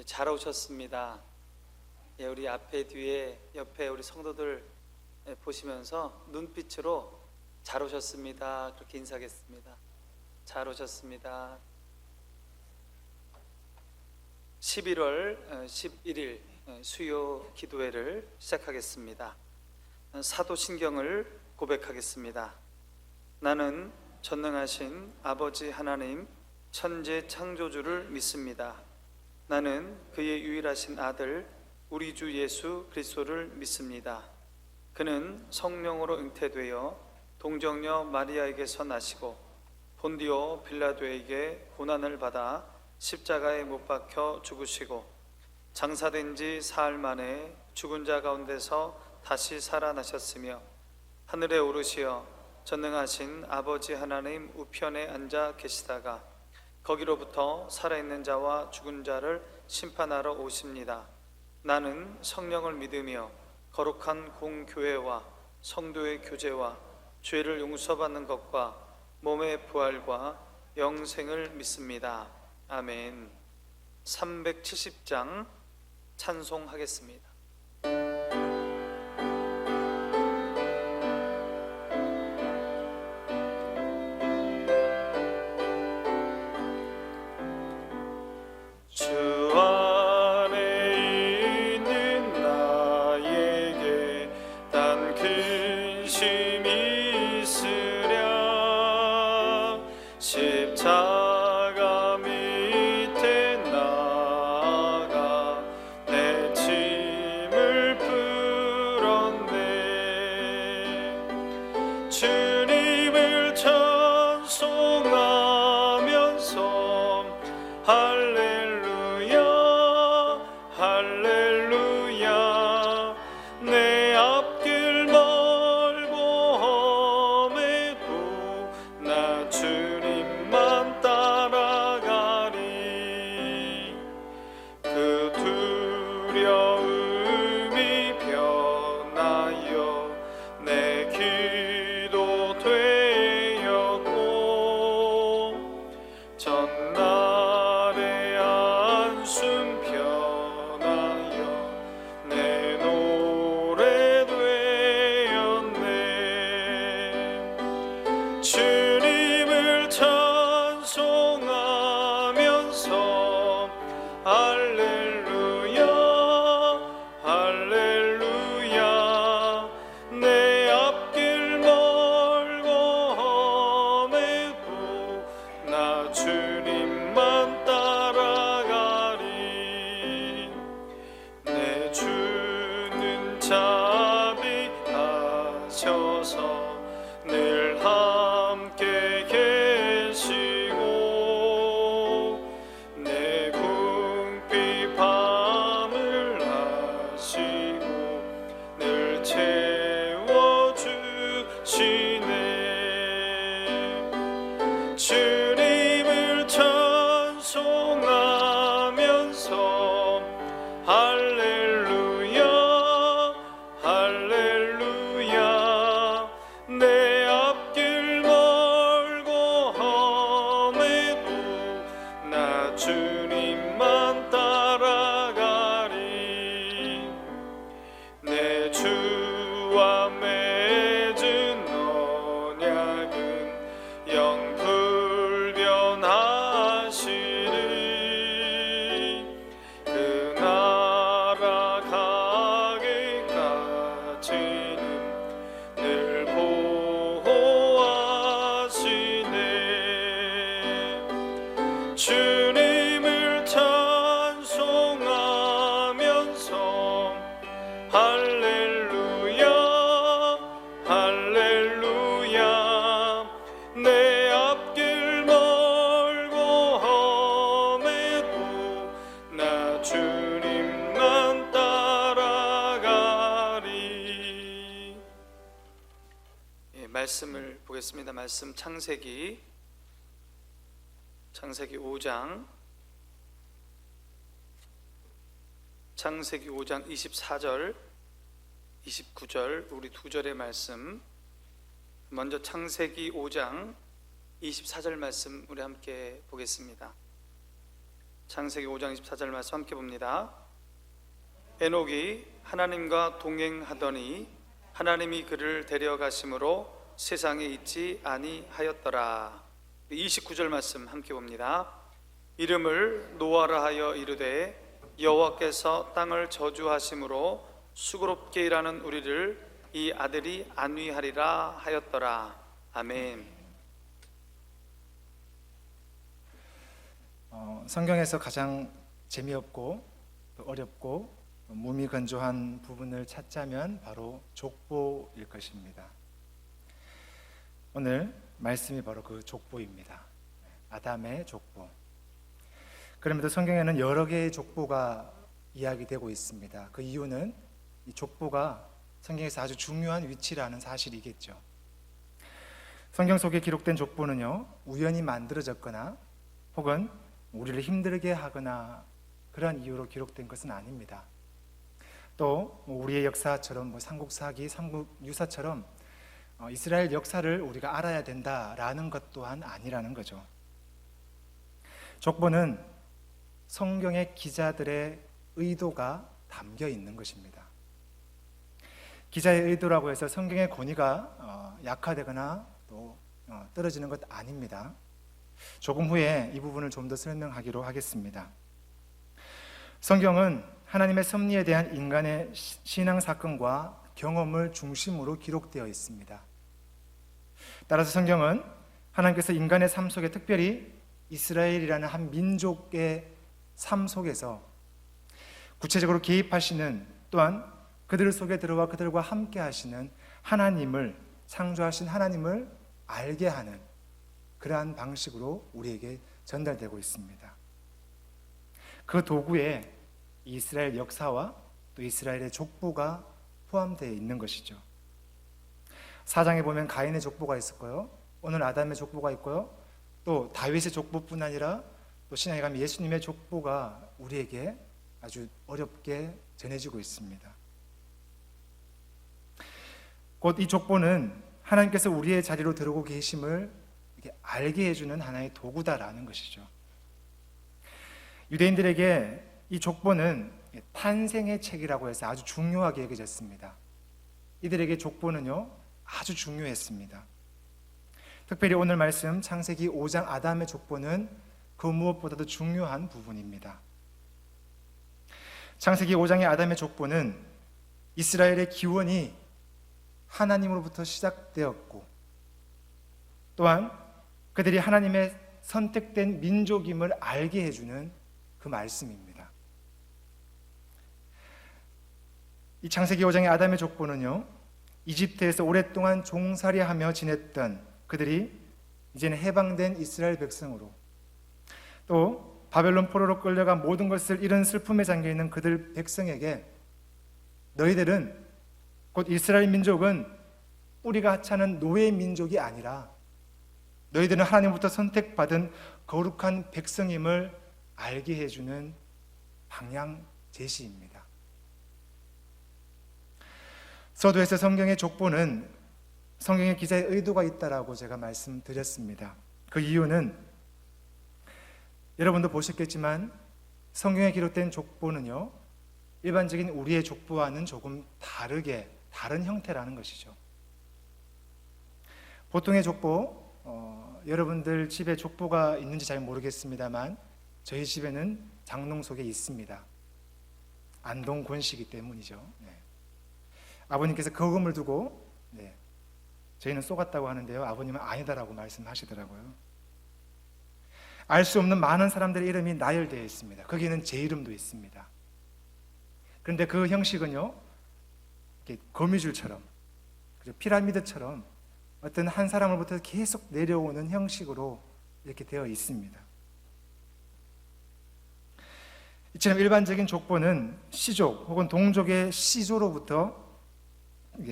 잘 오셨습니다. 우리 앞에 뒤에 옆에 우리 성도들 보시면서 눈빛으로 잘 오셨습니다 그렇게 인사하겠습니다. 잘 오셨습니다. 11월 11일 수요 기도회를 시작하겠습니다. 사도신경을 고백하겠습니다. 나는 전능하신 아버지 하나님 천재 창조주를 믿습니다. 나는 그의 유일하신 아들 우리 주 예수 그리스도를 믿습니다. 그는 성령으로 잉태되어 동정녀 마리아에게서 나시고 본디오 빌라도에게 고난을 받아 십자가에 못 박혀 죽으시고 장사된 지 사흘 만에 죽은 자 가운데서 다시 살아나셨으며 하늘에 오르시어 전능하신 아버지 하나님 우편에 앉아 계시다가 거기로부터 살아있는 자와 죽은 자를 심판하러 오십니다. 나는 성령을 믿으며 거룩한 공교회와 성도의 교제와 죄를 용서받는 것과 몸의 부활과 영생을 믿습니다. 아멘. 370장 찬송하겠습니다. 십자가 밑에 나가 내 짐을 풀었네. 주님을 찬송하면서 할렐루야 할렐루야. 내 앞길 멀고 험해도 나 주님만 따라가리. 그 두려움이 변하여 내 기도 되었고 전날의 한숨 변하여 내 노래 되었네. 주님을 찬송하면서 할렐루야 할렐루야. 내 앞길 멀고 험해도 나 주님만 따라가리. 내 주는 자비하셔서 늘 함께 계시고 내 궁핍 밤을 아시고 늘 채워주시네. 주님을 찬송하면서 할렐루야 할렐루야. 내 앞길 멀고 험해도 나 주님만 따라가리. 내 주와 맺은 언약은 영 불변하시리. 그 나라 가기까지는 늘 보호하시네. 주님을 찬송하면서 할렐루야 할렐루야. 내 앞길 멀고 험해도 나 주님만 따라가리. 말씀을 보겠습니다. 말씀 창세기 5장 창세기 5장 24절 29절 우리 두 절의 말씀. 먼저 창세기 5장 24절 말씀 우리 함께 보겠습니다. 창세기 5장 24절 말씀 함께 봅니다. 에녹이 하나님과 동행하더니 하나님이 그를 데려가심으로 세상에 있지 아니하였더라. 29절 말씀 함께 봅니다. 이름을 노아라 하여 이르되 여호와께서 땅을 저주하심으로 수고롭게 일하는 우리를 이 아들이 안위하리라 하였더라. 아멘. 성경에서 가장 재미없고 또 어렵고 무미건조한 부분을 찾자면 바로 족보일 것입니다. 오늘 말씀이 바로 그 족보입니다. 아담의 족보. 그럼에도 성경에는 여러 개의 족보가 이야기되고 있습니다. 그 이유는 이 족보가 성경에서 아주 중요한 위치라는 사실이겠죠. 성경 속에 기록된 족보는요, 우연히 만들어졌거나 혹은 우리를 힘들게 하거나 그런 이유로 기록된 것은 아닙니다. 또 우리의 역사처럼 삼국사기, 삼국유사처럼 이스라엘 역사를 우리가 알아야 된다라는 것 또한 아니라는 거죠. 족보는 성경의 기자들의 의도가 담겨 있는 것입니다. 기자의 의도라고 해서 성경의 권위가 약화되거나 또 떨어지는 것 아닙니다. 조금 후에 이 부분을 좀 더 설명하기로 하겠습니다. 성경은 하나님의 섭리에 대한 인간의 신앙 사건과 경험을 중심으로 기록되어 있습니다. 따라서 성경은 하나님께서 인간의 삶 속에, 특별히 이스라엘이라는 한 민족의 삶 속에서 구체적으로 개입하시는, 또한 그들 속에 들어와 그들과 함께 하시는 하나님을, 창조하신 하나님을 알게 하는 그러한 방식으로 우리에게 전달되고 있습니다. 그 도구에 이스라엘 역사와 또 이스라엘의 족보가 포함되어 있는 것이죠. 4장에 보면 가인의 족보가 있었고요, 오늘 아담의 족보가 있고요, 또 다윗의 족보뿐 아니라 또 신약에 가면 예수님의 족보가 우리에게 아주 어렵게 전해지고 있습니다. 곧 이 족보는 하나님께서 우리의 자리로 들어오고 계심을 이렇게 알게 해주는 하나의 도구다라는 것이죠. 유대인들에게 이 족보는 탄생의 책이라고 해서 아주 중요하게 여겨졌습니다. 이들에게 족보는요, 아주 중요했습니다. 특별히 오늘 말씀 창세기 5장 아담의 족보는 그 무엇보다도 중요한 부분입니다. 창세기 5장의 아담의 족보는 이스라엘의 기원이 하나님으로부터 시작되었고, 또한 그들이 하나님의 선택된 민족임을 알게 해주는 그 말씀입니다. 이 창세기 5장의 아담의 족보는요, 이집트에서 오랫동안 종살이하며 지냈던 그들이 이제는 해방된 이스라엘 백성으로, 또 바벨론 포로로 끌려가 모든 것을 잃은 슬픔에 잠겨있는 그들 백성에게 너희들은, 곧 이스라엘 민족은 뿌리가 하찮은 노예 민족이 아니라 너희들은 하나님부터 선택받은 거룩한 백성임을 알게 해주는 방향 제시입니다. 서두에서 성경의 족보는 성경의 기자의 의도가 있다라고 제가 말씀드렸습니다. 그 이유는 여러분도 보셨겠지만 성경에 기록된 족보는요, 일반적인 우리의 족보와는 조금 다른 형태라는 것이죠. 보통의 족보, 여러분들 집에 족보가 있는지 잘 모르겠습니다만 저희 집에는 장롱 속에 있습니다. 안동 권씨이기 때문이죠. 네. 아버님께서 거금을 두고 저희는 쏘갔다고 하는데요, 아버님은 아니다라고 말씀하시더라고요. 알 수 없는 많은 사람들의 이름이 나열되어 있습니다. 거기는 제 이름도 있습니다. 그런데 그 형식은요, 이렇게 거미줄처럼, 피라미드처럼 어떤 한 사람으로부터 계속 내려오는 형식으로 이렇게 되어 있습니다. 이처럼 일반적인 족보는 시족 혹은 동족의 시조로부터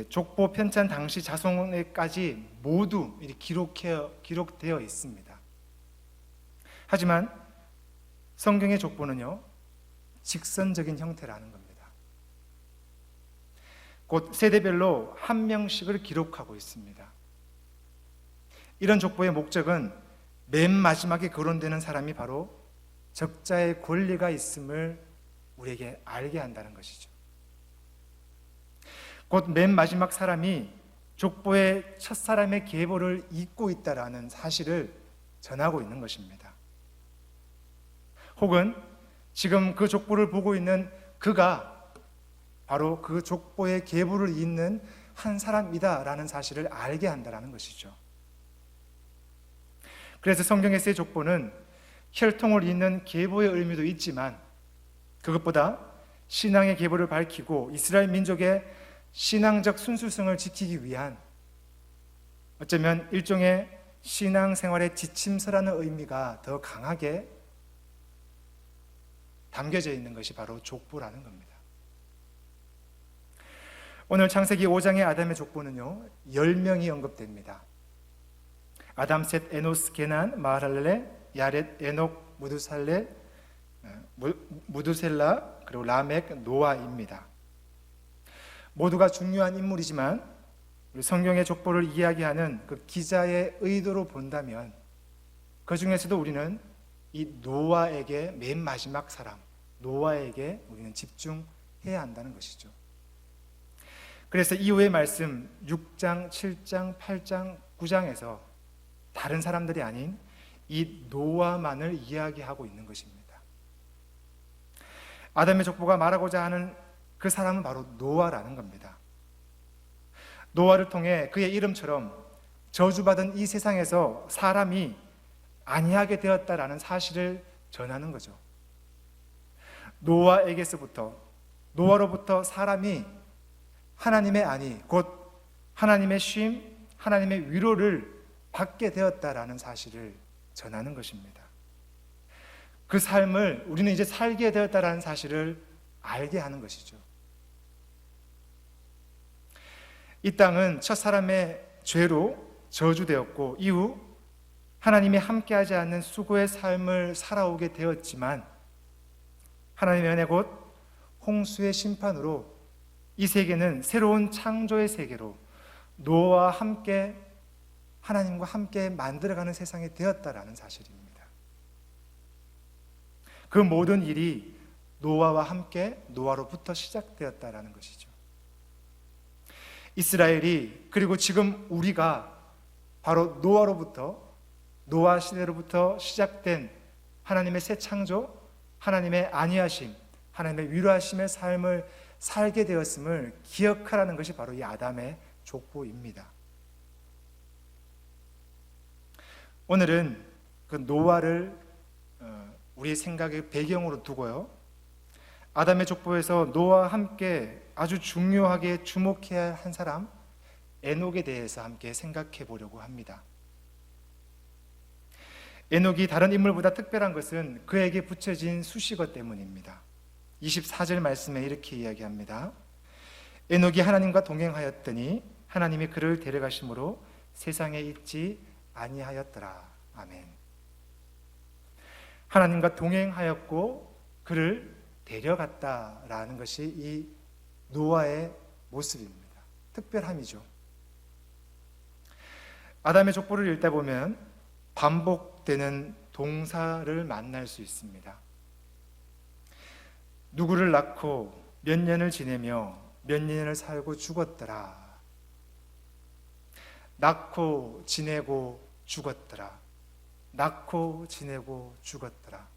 족보 편찬 당시 자손에까지 모두 기록되어 있습니다. 하지만 성경의 족보는요, 직선적인 형태라는 겁니다. 곧 세대별로 한 명씩을 기록하고 있습니다. 이런 족보의 목적은 맨 마지막에 거론되는 사람이 바로 적자의 권리가 있음을 우리에게 알게 한다는 것이죠. 곧 맨 마지막 사람이 족보의 첫 사람의 계보를 잇고 있다라는 사실을 전하고 있는 것입니다. 혹은 지금 그 족보를 보고 있는 그가 바로 그 족보의 계보를 잇는 한 사람이다라는 사실을 알게 한다는 것이죠. 그래서 성경에서의 족보는 혈통을 잇는 계보의 의미도 있지만 그것보다 신앙의 계보를 밝히고 이스라엘 민족의 신앙적 순수성을 지키기 위한 어쩌면 일종의 신앙생활의 지침서라는 의미가 더 강하게 담겨져 있는 것이 바로 족보라는 겁니다. 오늘 창세기 5장의 아담의 족보는요 10명이 언급됩니다. 아담, 셋, 에노스, 게난, 마하랄렐, 야렛, 에녹, 무두셀라, 그리고 라멕, 노아입니다. 모두가 중요한 인물이지만 우리 성경의 족보를 이야기하는 그 기자의 의도로 본다면 그 중에서도 우리는 이 노아에게 맨 마지막 사람 노아에게 우리는 집중해야 한다는 것이죠. 그래서 이후의 말씀 6장, 7장, 8장, 9장에서 다른 사람들이 아닌 이 노아만을 이야기하고 있는 것입니다. 아담의 족보가 말하고자 하는 그 사람은 바로 노아라는 겁니다. 노아를 통해 그의 이름처럼 저주받은 이 세상에서 사람이 안위하게 되었다라는 사실을 전하는 거죠. 노아로부터 사람이 하나님의 안위, 곧 하나님의 쉼, 하나님의 위로를 받게 되었다라는 사실을 전하는 것입니다. 그 삶을 우리는 이제 살게 되었다라는 사실을 알게 하는 것이죠. 이 땅은 첫 사람의 죄로 저주되었고 이후 하나님이 함께하지 않는 수고의 삶을 살아오게 되었지만 하나님의 은혜 곧 홍수의 심판으로 이 세계는 새로운 창조의 세계로 노아와 함께 하나님과 함께 만들어가는 세상이 되었다라는 사실입니다. 그 모든 일이 노아와 함께 노아로부터 시작되었다라는 것이죠. 이스라엘이 그리고 지금 우리가 바로 노아 시대로부터 시작된 하나님의 새 창조, 하나님의 안위하심, 하나님의 위로하심의 삶을 살게 되었음을 기억하라는 것이 바로 이 아담의 족보입니다. 오늘은 그 노아를 우리의 생각의 배경으로 두고요, 아담의 족보에서 노아와 함께 아주 중요하게 주목해야 할 한 사람 에녹에 대해서 함께 생각해 보려고 합니다. 에녹이 다른 인물보다 특별한 것은 그에게 붙여진 수식어 때문입니다. 24절 말씀에 이렇게 이야기합니다. 에녹이 하나님과 동행하였더니 하나님이 그를 데려가심으로 세상에 있지 아니하였더라. 아멘. 하나님과 동행하였고 그를 데려갔다라는 것이 이 노아의 모습입니다. 특별함이죠. 아담의 족보를 읽다 보면 반복되는 동사를 만날 수 있습니다. 누구를 낳고 몇 년을 지내며 몇 년을 살고 죽었더라. 낳고 지내고 죽었더라. 낳고 지내고 죽었더라.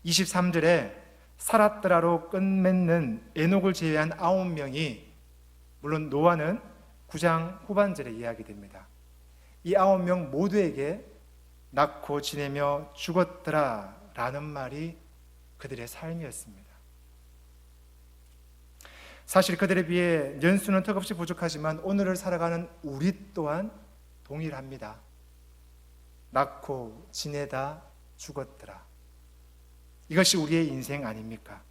23절에 살았더라로 끝맺는 에녹을 제외한 9명이, 물론 노아는 9장 후반절에 이야기됩니다. 이 9명 모두에게 낳고 지내며 죽었더라 라는 말이 그들의 삶이었습니다. 사실 그들에 비해 연수는 턱없이 부족하지만 오늘을 살아가는 우리 또한 동일합니다. 낳고 지내다 죽었더라. 이것이 우리의 인생 아닙니까?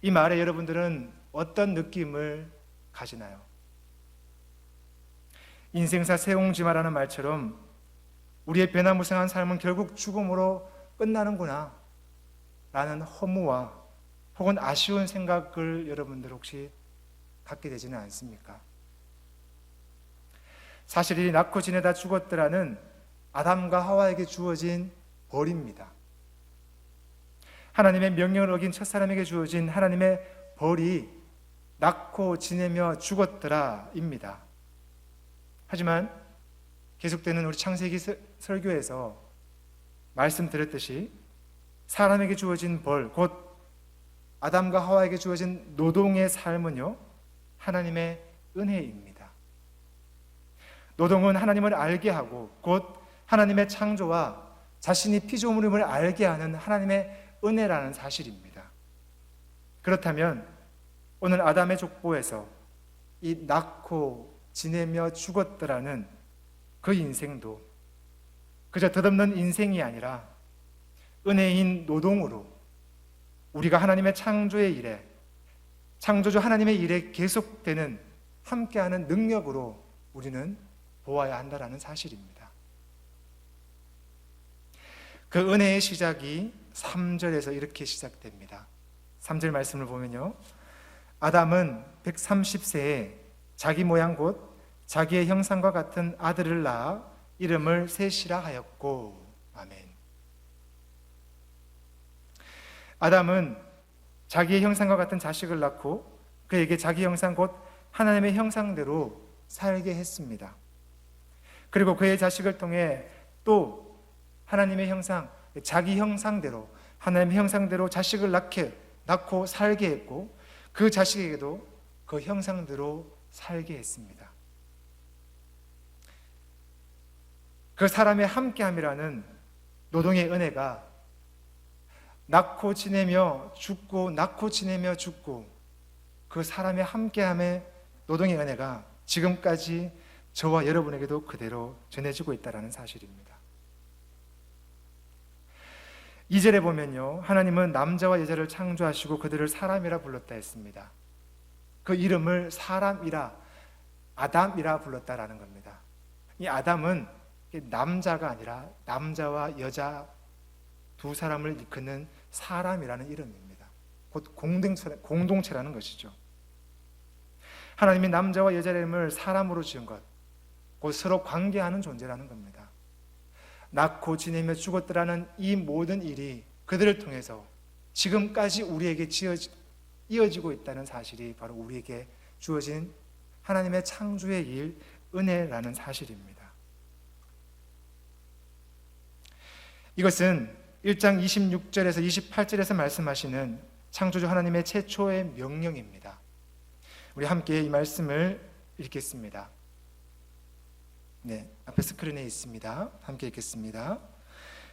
이 말에 여러분들은 어떤 느낌을 가지나요? 인생사 세옹지마라는 말처럼 우리의 변화무쌍한 삶은 결국 죽음으로 끝나는구나 라는 허무와 혹은 아쉬운 생각을 여러분들 혹시 갖게 되지는 않습니까? 사실 이 낳고 지내다 죽었더라는 아담과 하와에게 주어진 벌입니다. 하나님의 명령을 어긴 첫사람에게 주어진 하나님의 벌이 낳고 지내며 죽었더라입니다. 하지만 계속되는 우리 창세기 설교에서 말씀드렸듯이 사람에게 주어진 벌, 곧 아담과 하와에게 주어진 노동의 삶은요, 하나님의 은혜입니다. 노동은 하나님을 알게 하고 곧 하나님의 창조와 자신이 피조물임을 알게 하는 하나님의 은혜라는 사실입니다. 그렇다면 오늘 아담의 족보에서 이 낳고 지내며 죽었더라는 그 인생도 그저 덧없는 인생이 아니라 은혜인 노동으로 우리가 하나님의 창조의 일에, 창조주 하나님의 일에 계속되는 함께하는 능력으로 우리는 보아야 한다는 사실입니다. 그 은혜의 시작이 3절에서 이렇게 시작됩니다. 3절 말씀을 보면요, 아담은 130세에 자기 모양 곧 자기의 형상과 같은 아들을 낳아 이름을 셋이라 하였고. 아멘. 아담은 자기의 형상과 같은 자식을 낳고 그에게 자기 형상 곧 하나님의 형상대로 살게 했습니다. 그리고 그의 자식을 통해 또 하나님의 형상, 자기 형상대로, 하나님의 형상대로 자식을 낳고 살게 했고 그 자식에게도 그 형상대로 살게 했습니다. 그 사람의 함께함이라는 노동의 은혜가 낳고 지내며 죽고 낳고 지내며 죽고 그 사람의 함께함의 노동의 은혜가 지금까지 저와 여러분에게도 그대로 전해지고 있다는 사실입니다. 2절에 보면요, 하나님은 남자와 여자를 창조하시고 그들을 사람이라 불렀다 했습니다. 그 이름을 사람이라, 아담이라 불렀다라는 겁니다. 이 아담은 남자가 아니라 남자와 여자 두 사람을 일컫는 사람이라는 이름입니다. 곧 공동체라는 것이죠. 하나님이 남자와 여자의 이름을 사람으로 지은 것, 곧 서로 관계하는 존재라는 겁니다. 낳고 지내며 죽었더라는 이 모든 일이 그들을 통해서 지금까지 우리에게 이어지고 있다는 사실이 바로 우리에게 주어진 하나님의 창조의 일, 은혜라는 사실입니다. 이것은 1장 26절에서 28절에서 말씀하시는 창조주 하나님의 최초의 명령입니다. 우리 함께 이 말씀을 읽겠습니다. 네, 앞에 스크린에 있습니다. 함께 읽겠습니다.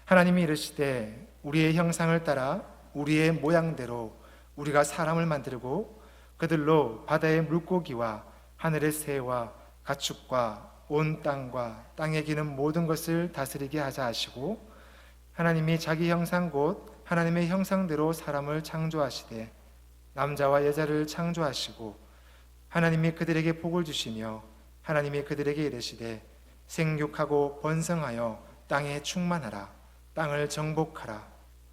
하나님이 이르시되 우리의 형상을 따라 우리의 모양대로 우리가 사람을 만들고 그들로 바다의 물고기와 하늘의 새와 가축과 온 땅과 땅에 기는 모든 것을 다스리게 하자 하시고 하나님이 자기 형상 곧 하나님의 형상대로 사람을 창조하시되 남자와 여자를 창조하시고 하나님이 그들에게 복을 주시며 하나님이 그들에게 이르시되 생육하고 번성하여 땅에 충만하라. 땅을 정복하라.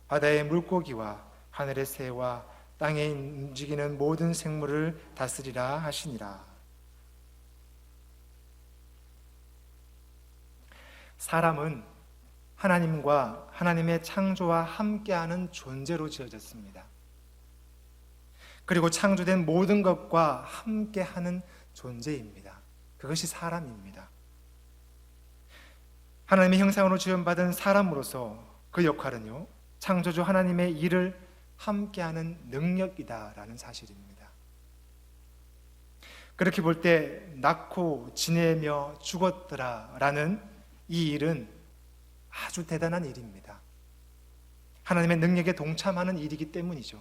바다의 물고기와 하늘의 새와 땅에 움직이는 모든 생물을 다스리라 하시니라. 사람은 하나님과 하나님의 창조와 함께하는 존재로 지어졌습니다. 그리고 창조된 모든 것과 함께하는 존재입니다. 그것이 사람입니다. 하나님의 형상으로 지음받은 사람으로서 그 역할은요, 창조주 하나님의 일을 함께하는 능력이다라는 사실입니다. 그렇게 볼 때 낳고 지내며 죽었더라라는 이 일은 아주 대단한 일입니다. 하나님의 능력에 동참하는 일이기 때문이죠.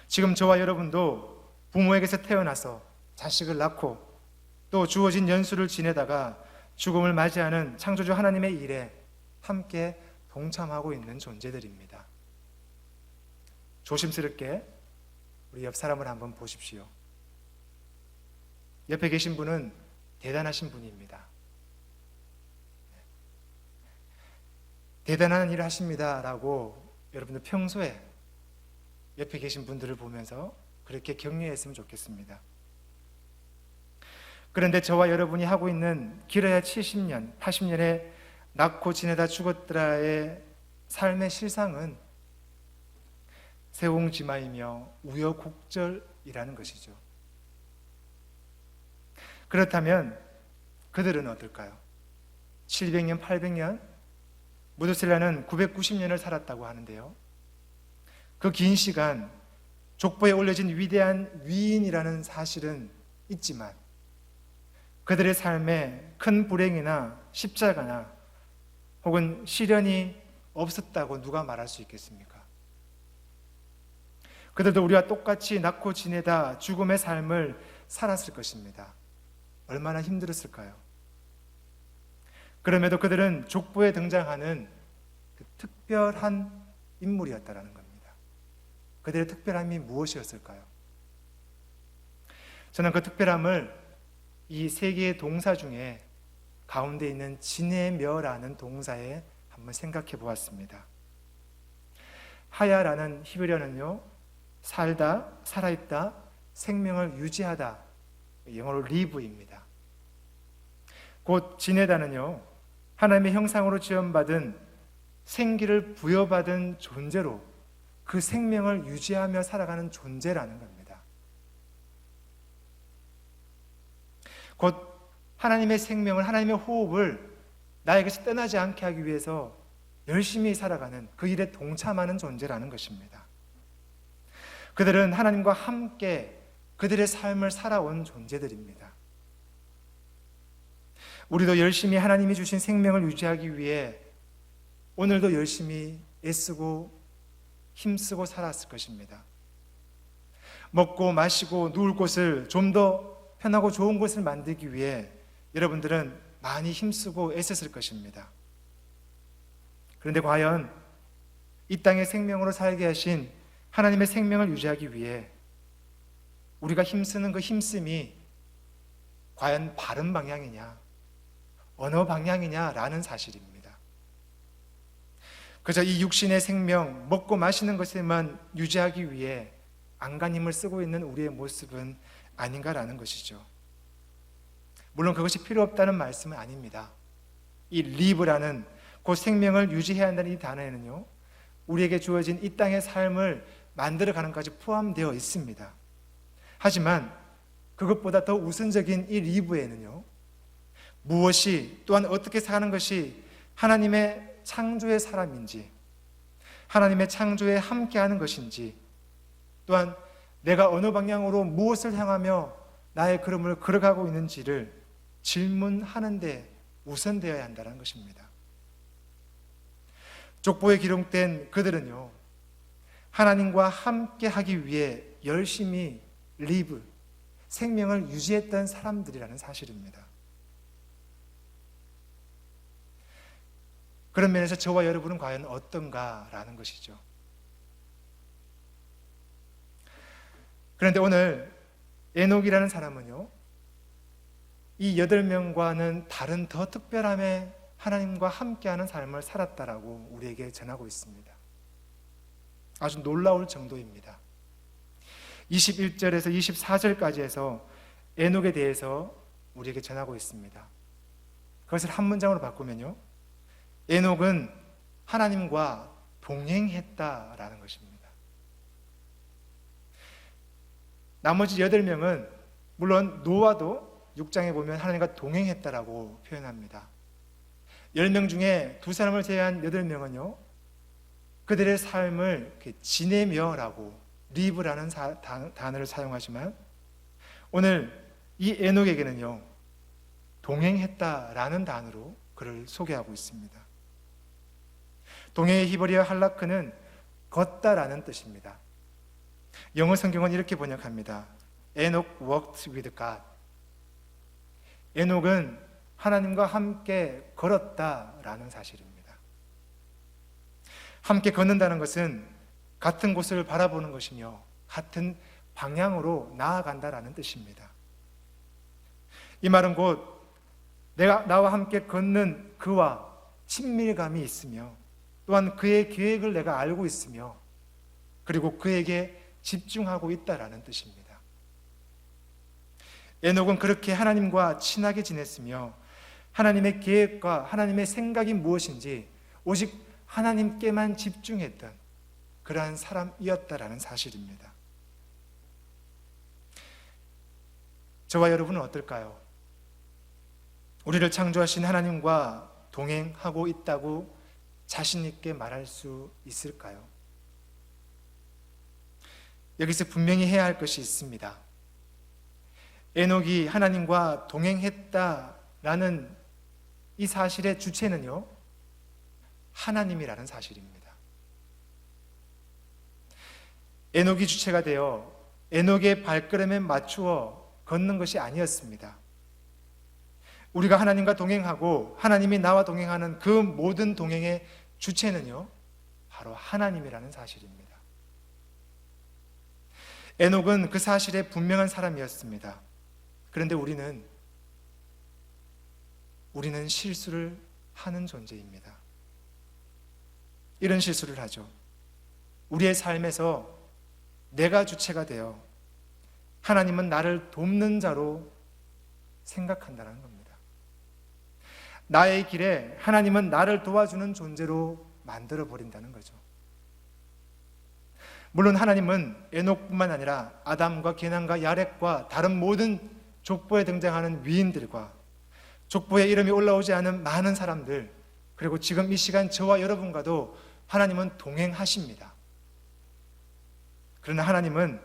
지금 저와 여러분도 부모에게서 태어나서 자식을 낳고 또 주어진 연수를 지내다가 죽음을 맞이하는 창조주 하나님의 일에 함께 동참하고 있는 존재들입니다. 조심스럽게 우리 옆 사람을 한번 보십시오. 옆에 계신 분은 대단하신 분입니다. 대단한 일을 하십니다 라고 여러분들 평소에 옆에 계신 분들을 보면서 그렇게 격려했으면 좋겠습니다. 그런데 저와 여러분이 하고 있는 길어야 70년, 80년의 낳고 지내다 죽었더라의 삶의 실상은 세옹지마이며 우여곡절이라는 것이죠. 그렇다면 그들은 어떨까요? 700년, 800년? 무드셀라는 990년을 살았다고 하는데요. 그 긴 시간 족보에 올려진 위대한 위인이라는 사실은 있지만 그들의 삶에 큰 불행이나 십자가나 혹은 시련이 없었다고 누가 말할 수 있겠습니까? 그들도 우리와 똑같이 낳고 지내다 죽음의 삶을 살았을 것입니다. 얼마나 힘들었을까요? 그럼에도 그들은 족보에 등장하는 그 특별한 인물이었다라는 겁니다. 그들의 특별함이 무엇이었을까요? 저는 그 특별함을 이 세 개의 동사 중에 가운데 있는 지내며라는 동사에 한번 생각해 보았습니다. 하야라는 히브리어는요, 살다, 살아있다, 생명을 유지하다, 영어로 live입니다. 곧 지내다는요, 하나님의 형상으로 지음받은 생기를 부여받은 존재로 그 생명을 유지하며 살아가는 존재라는 겁니다. 곧 하나님의 생명을, 하나님의 호흡을 나에게서 떠나지 않게 하기 위해서 열심히 살아가는 그 일에 동참하는 존재라는 것입니다. 그들은 하나님과 함께 그들의 삶을 살아온 존재들입니다. 우리도 열심히 하나님이 주신 생명을 유지하기 위해 오늘도 열심히 애쓰고 힘쓰고 살았을 것입니다. 먹고 마시고 누울 곳을 좀 더 편하고 좋은 곳을 만들기 위해 여러분들은 많이 힘쓰고 애썼을 것입니다. 그런데 과연 이 땅에 생명으로 살게 하신 하나님의 생명을 유지하기 위해 우리가 힘쓰는 그 힘씀이 과연 바른 방향이냐, 어느 방향이냐라는 사실입니다. 그저 이 육신의 생명, 먹고 마시는 것에만 유지하기 위해 안간 힘을 쓰고 있는 우리의 모습은 아닌가라는 것이죠. 물론 그것이 필요 없다는 말씀은 아닙니다. 이 live라는 그 생명을 유지해야 한다는 이 단어에는요, 우리에게 주어진 이 땅의 삶을 만들어가는 것까지 포함되어 있습니다. 하지만 그것보다 더 우선적인 이 live에는요, 무엇이 또한 어떻게 사는 것이 하나님의 창조의 사람인지, 하나님의 창조에 함께하는 것인지, 또한 내가 어느 방향으로 무엇을 향하며 나의 걸음을 걸어가고 있는지를 질문하는 데 우선되어야 한다는 것입니다. 족보에 기록된 그들은요, 하나님과 함께하기 위해 열심히 live, 생명을 유지했던 사람들이라는 사실입니다. 그런 면에서 저와 여러분은 과연 어떤가라는 것이죠. 그런데 오늘 에녹이라는 사람은요, 이 8명과는 다른 더 특별함의 하나님과 함께하는 삶을 살았다라고 우리에게 전하고 있습니다. 아주 놀라울 정도입니다. 21절에서 24절까지 해서 에녹에 대해서 우리에게 전하고 있습니다. 그것을 한 문장으로 바꾸면요, 에녹은 하나님과 동행했다라는 것입니다. 나머지 8명은 물론 노아도 6장에 보면 하나님과 동행했다라고 표현합니다. 10명 중에 2사람을 제외한 8명은요, 그들의 삶을 지내며라고 live라는 단어를 사용하지만 오늘 이 에녹에게는요, 동행했다라는 단어로 그를 소개하고 있습니다. 동행의 히브리어 할라크는 걷다라는 뜻입니다. 영어 성경은 이렇게 번역합니다. Enoch walked with God. 에녹은 하나님과 함께 걸었다라는 사실입니다. 함께 걷는다는 것은 같은 곳을 바라보는 것이며 같은 방향으로 나아간다라는 뜻입니다. 이 말은 곧 내가 나와 함께 걷는 그와 친밀감이 있으며 또한 그의 계획을 내가 알고 있으며 그리고 그에게 집중하고 있다라는 뜻입니다. 에녹은 그렇게 하나님과 친하게 지냈으며 하나님의 계획과 하나님의 생각이 무엇인지 오직 하나님께만 집중했던 그러한 사람이었다라는 사실입니다. 저와 여러분은 어떨까요? 우리를 창조하신 하나님과 동행하고 있다고 자신 있게 말할 수 있을까요? 여기서 분명히 해야 할 것이 있습니다. 에녹이 하나님과 동행했다라는 이 사실의 주체는요, 하나님이라는 사실입니다. 에녹이 주체가 되어 에녹의 발걸음에 맞추어 걷는 것이 아니었습니다. 우리가 하나님과 동행하고 하나님이 나와 동행하는 그 모든 동행의 주체는요, 바로 하나님이라는 사실입니다. 에녹은 그 사실에 분명한 사람이었습니다. 그런데 우리는 실수를 하는 존재입니다. 이런 실수를 하죠. 우리의 삶에서 내가 주체가 되어 하나님은 나를 돕는 자로 생각한다는 겁니다. 나의 길에 하나님은 나를 도와주는 존재로 만들어 버린다는 거죠. 물론 하나님은 에녹뿐만 아니라 아담과 게남과 야렉과 다른 모든 족보에 등장하는 위인들과 족보에 이름이 올라오지 않은 많은 사람들, 그리고 지금 이 시간 저와 여러분과도 하나님은 동행하십니다. 그러나 하나님은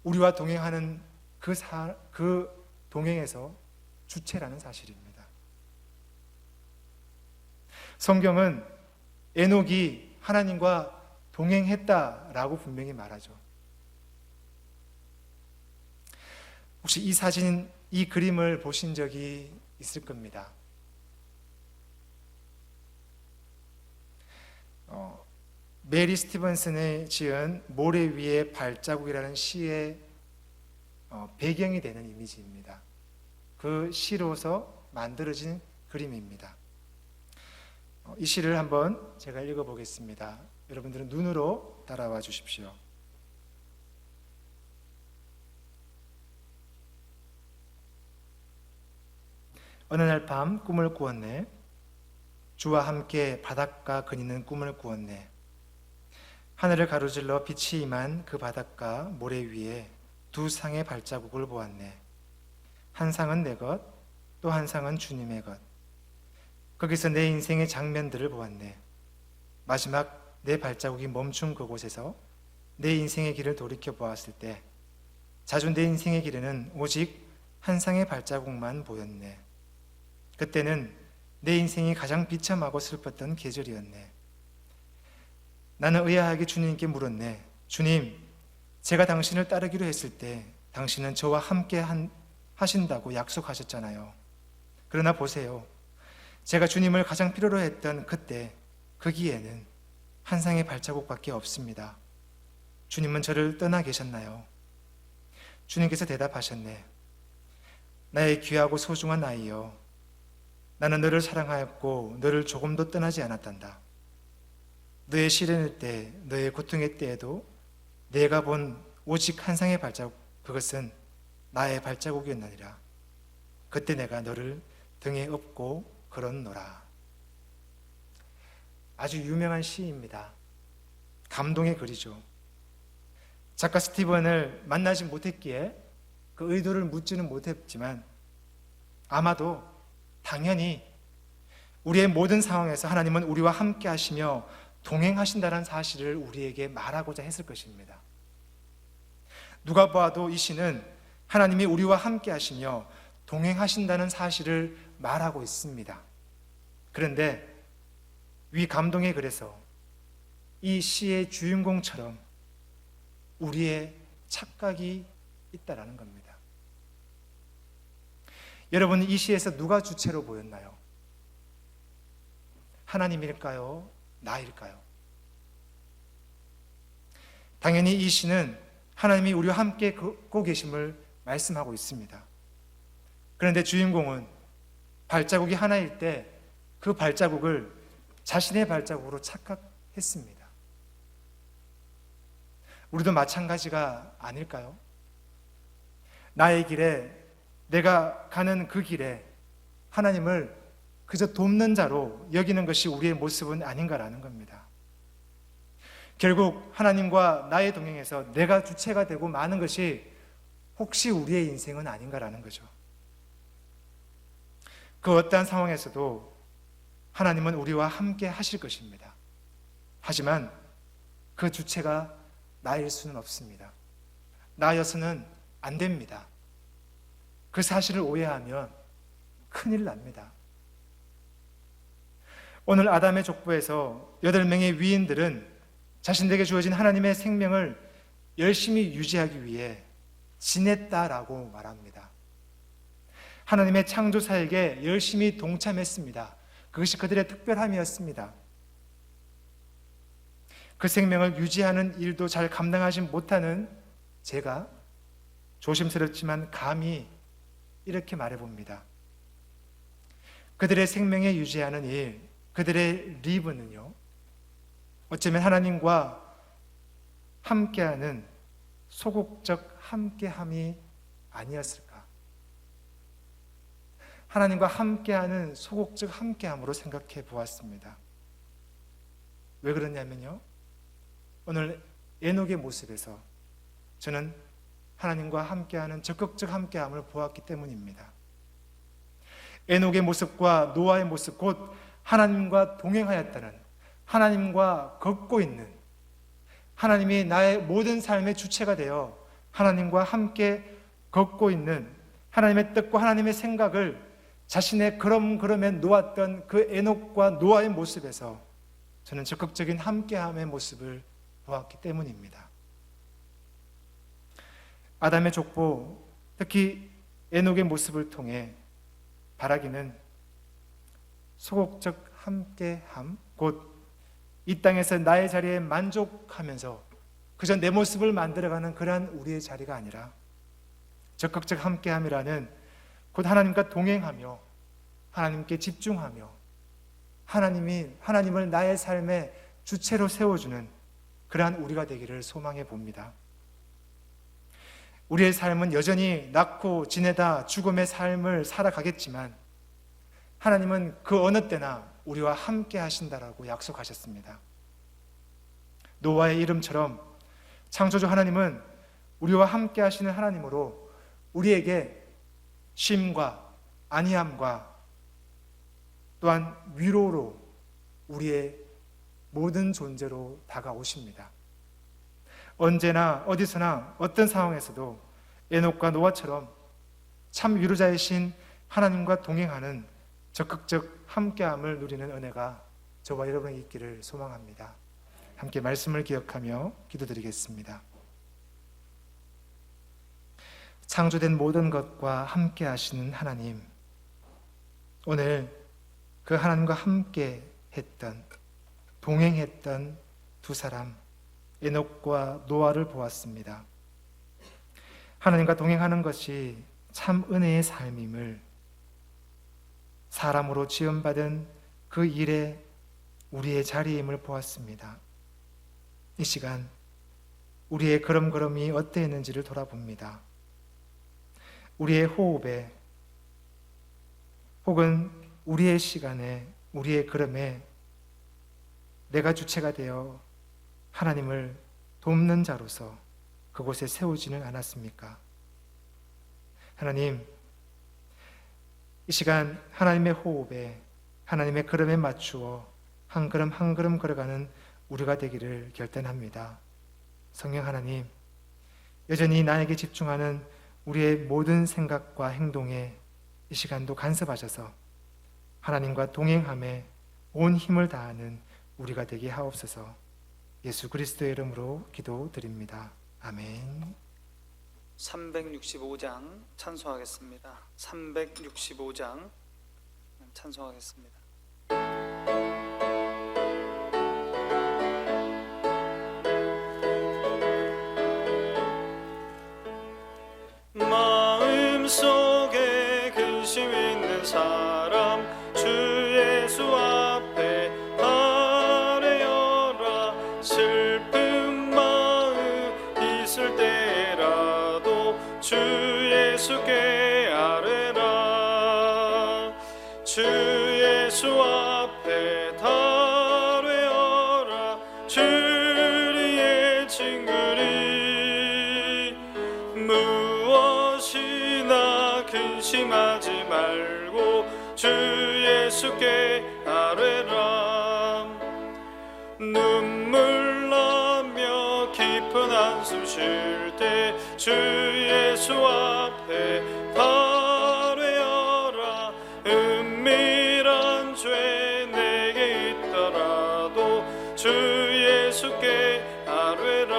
우리와 동행하는 그 동행에서 주체라는 사실입니다. 성경은 에녹이 하나님과 동행했다라고 분명히 말하죠. 혹시 이 사진, 이 그림을 보신 적이 있을 겁니다. 메리 스티븐슨이 지은 모래 위의 발자국이라는 시의 배경이 되는 이미지입니다. 그 시로서 만들어진 그림입니다. 이 시를 한번 제가 읽어보겠습니다. 여러분들은 눈으로 따라와 주십시오. 어느 날 밤 꿈을 꾸었네. 주와 함께 바닷가 그니는 꿈을 꾸었네. 하늘을 가로질러 빛이 임한 그 바닷가 모래 위에 두 상의 발자국을 보았네. 한 상은 내 것, 또 한 상은 주님의 것. 거기서 내 인생의 장면들을 보았네. 마지막 내 발자국이 멈춘 그곳에서 내 인생의 길을 돌이켜 보았을 때 자주 내 인생의 길에는 오직 한 상의 발자국만 보였네. 그때는 내 인생이 가장 비참하고 슬펐던 계절이었네. 나는 의아하게 주님께 물었네. 주님, 제가 당신을 따르기로 했을 때 당신은 저와 함께 하신다고 약속하셨잖아요. 그러나 보세요. 제가 주님을 가장 필요로 했던 그때 거기에는 한 상의 발자국밖에 없습니다. 주님은 저를 떠나 계셨나요? 주님께서 대답하셨네. 나의 귀하고 소중한 아이여, 나는 너를 사랑하였고 너를 조금도 떠나지 않았단다. 너의 시련의 때, 너의 고통의 때에도 내가 본 오직 한 상의 발자국, 그것은 나의 발자국이었느니라. 그때 내가 너를 등에 업고 걸었노라. 아주 유명한 시입니다. 감동의 글이죠. 작가 스티븐을 만나지 못했기에 그 의도를 묻지는 못했지만 아마도 당연히 우리의 모든 상황에서 하나님은 우리와 함께 하시며 동행하신다는 사실을 우리에게 말하고자 했을 것입니다. 누가 봐도 이 시는 하나님이 우리와 함께 하시며 동행하신다는 사실을 말하고 있습니다. 그런데 위 감동의 글에서 이 시의 주인공처럼 우리의 착각이 있다라는 겁니다. 여러분, 이 시에서 누가 주체로 보였나요? 하나님일까요? 나일까요? 당연히 이 시는 하나님이 우리와 함께 걷고 계심을 말씀하고 있습니다. 그런데 주인공은 발자국이 하나일 때 그 발자국을 자신의 발자국으로 착각했습니다. 우리도 마찬가지가 아닐까요? 나의 길에, 내가 가는 그 길에 하나님을 그저 돕는 자로 여기는 것이 우리의 모습은 아닌가라는 겁니다. 결국 하나님과 나의 동행에서 내가 주체가 되고 마는 것이 혹시 우리의 인생은 아닌가라는 거죠. 그 어떠한 상황에서도 하나님은 우리와 함께 하실 것입니다. 하지만 그 주체가 나일 수는 없습니다. 나여서는 안 됩니다. 그 사실을 오해하면 큰일 납니다. 오늘 아담의 족보에서 8명의 위인들은 자신들에게 주어진 하나님의 생명을 열심히 유지하기 위해 지냈다라고 말합니다. 하나님의 창조 사역에 열심히 동참했습니다. 그것이 그들의 특별함이었습니다. 그 생명을 유지하는 일도 잘 감당하지 못하는 제가 조심스럽지만 감히 이렇게 말해봅니다. 그들의 생명에 유지하는 일, 그들의 리브는요, 어쩌면 하나님과 함께하는 소극적 함께함이 아니었을까? 하나님과 함께하는 소극적 함께함으로 생각해 보았습니다. 왜 그러냐면요, 오늘 에녹의 모습에서 저는 하나님과 함께하는 적극적 함께함을 보았기 때문입니다. 에녹의 모습과 노아의 모습, 곧 하나님과 동행하였다는, 하나님과 걷고 있는, 하나님이 나의 모든 삶의 주체가 되어 하나님과 함께 걷고 있는 하나님의 뜻과 하나님의 생각을 자신의 그럼에 놓았던 그 에녹과 노아의 모습에서 저는 적극적인 함께함의 모습을 보았기 때문입니다. 아담의 족보, 특히 에녹의 모습을 통해 바라기는 소극적 함께함, 곧 이 땅에서 나의 자리에 만족하면서 그저 내 모습을 만들어가는 그러한 우리의 자리가 아니라 적극적 함께함이라는 곧 하나님과 동행하며 하나님께 집중하며 하나님을 나의 삶의 주체로 세워주는 그러한 우리가 되기를 소망해 봅니다. 우리의 삶은 여전히 낳고 지내다 죽음의 삶을 살아가겠지만 하나님은 그 어느 때나 우리와 함께 하신다라고 약속하셨습니다. 노아의 이름처럼 창조주 하나님은 우리와 함께 하시는 하나님으로 우리에게 쉼과 안위함과 또한 위로로 우리의 모든 존재로 다가오십니다. 언제나 어디서나 어떤 상황에서도 에녹과 노아처럼 참 위로자이신 하나님과 동행하는 적극적 함께함을 누리는 은혜가 저와 여러분에게 있기를 소망합니다. 함께 말씀을 기억하며 기도드리겠습니다. 창조된 모든 것과 함께 하시는 하나님, 오늘 그 하나님과 함께 했던, 동행했던 두 사람 에녹과 노아를 보았습니다. 하나님과 동행하는 것이 참 은혜의 삶임을, 사람으로 지음받은 그 일에 우리의 자리임을 보았습니다. 이 시간 우리의 걸음걸음이 어떠했는지를 돌아봅니다. 우리의 호흡에 혹은 우리의 시간에, 우리의 걸음에 내가 주체가 되어 하나님을 돕는 자로서 그곳에 세우지는 않았습니까? 하나님, 이 시간 하나님의 호흡에, 하나님의 걸음에 맞추어 한 걸음 한 걸음 걸어가는 우리가 되기를 결단합니다. 성령 하나님, 여전히 나에게 집중하는 우리의 모든 생각과 행동에 이 시간도 간섭하셔서 하나님과 동행함에 온 힘을 다하는 우리가 되게 하옵소서. 예수 그리스도의 이름으로 기도드립니다. 아멘. 365장 찬송하겠습니다. 365장 찬송하겠습니다. 마음속에 근심 있는 사람 주 예수 앞에 아뢰어라. 슬픈 마음 있을 때라도 주 예수께 아뢰라. 주 주의 친구니 무엇이나 근심하지 말고 주 예수께 아뢰라. 눈물 나며 깊은 한숨 쉴 때 주 예수 앞에 아뢰어라. 은밀한 죄 내게 있더라도 주 예수께 아뢰라.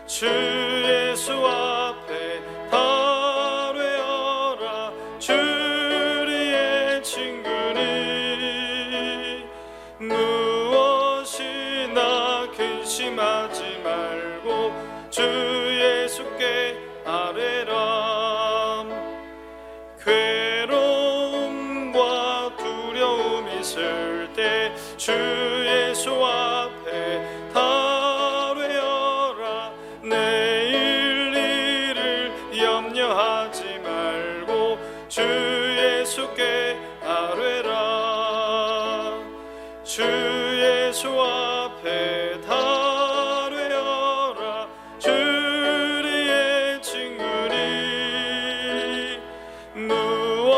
주 예수 앞에 아뢰어라. 주의 친구니 무엇이나 근심하지 말고 주 예수께 아뢰라. 괴로움과 두려움이 있을 때 주 예수 앞에 아뢰어라. 내일 일을 염려하지 말고 주 예수께 아뢰라. 주 예수 앞에 아뢰어라. 주의 친구니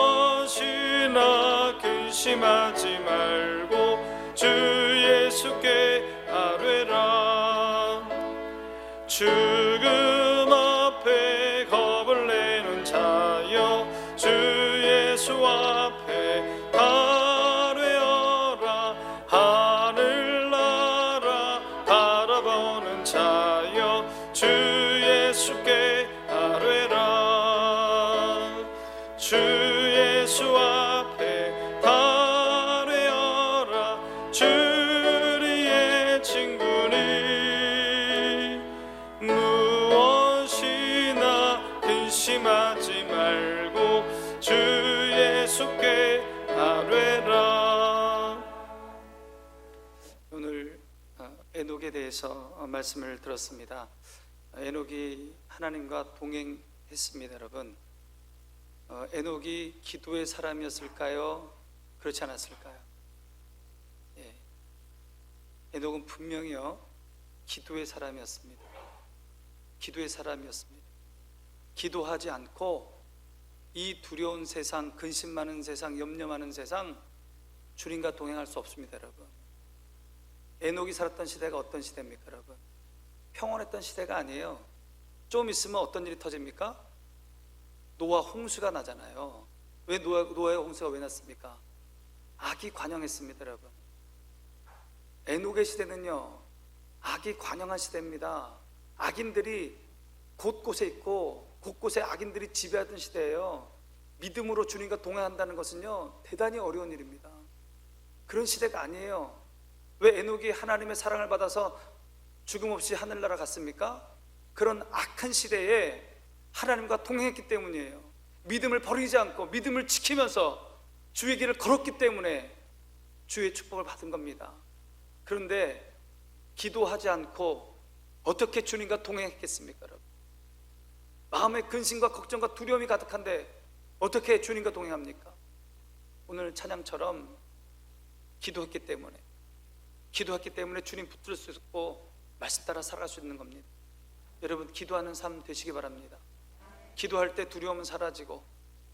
무엇이나 근심하지 말고 주 예수께 아뢰라. 죽음 앞에 겁을 내는 자여 주 예수 앞에 아뢰어라. 하늘나라 바라보는 자여 주 예수께 아뢰라. 주 예수 앞에 아뢰어라. 주의 친구니 무엇이나 근심하지 말고 주 예수께 아뢰라. 오늘 에녹에 대해서 말씀을 들었습니다. 에녹이 하나님과 동행했습니다. 여러분, 에녹이 기도의 사람이었을까요? 그렇지 않았을까요? 예. 에녹은 분명히요 기도의 사람이었습니다. 기도의 사람이었습니다. 기도하지 않고 이 두려운 세상, 근심 많은 세상, 염려 많은 세상 주님과 동행할 수 없습니다. 여러분, 에녹이 살았던 시대가 어떤 시대입니까? 여러분, 평온했던 시대가 아니에요. 좀 있으면 어떤 일이 터집니까? 노아 홍수가 나잖아요. 왜 노아의 홍수가 왜 났습니까? 악이 관영했습니다. 여러분, 에녹의 시대는요 악이 관영한 시대입니다. 악인들이 곳곳에 있고 곳곳에 악인들이 지배하던 시대예요. 믿음으로 주님과 동행한다는 것은요 대단히 어려운 일입니다. 그런 시대가 아니에요. 왜 에녹이 하나님의 사랑을 받아서 죽음 없이 하늘나라 갔습니까? 그런 악한 시대에 하나님과 동행했기 때문이에요. 믿음을 버리지 않고 믿음을 지키면서 주의 길을 걸었기 때문에 주의 축복을 받은 겁니다. 그런데 기도하지 않고 어떻게 주님과 동행했겠습니까? 여러분, 마음에 근심과 걱정과 두려움이 가득한데 어떻게 주님과 동행합니까? 오늘 찬양처럼 기도했기 때문에 주님 붙들 수 있고 말씀 따라 살아갈 수 있는 겁니다. 여러분, 기도하는 삶 되시기 바랍니다. 기도할 때 두려움은 사라지고,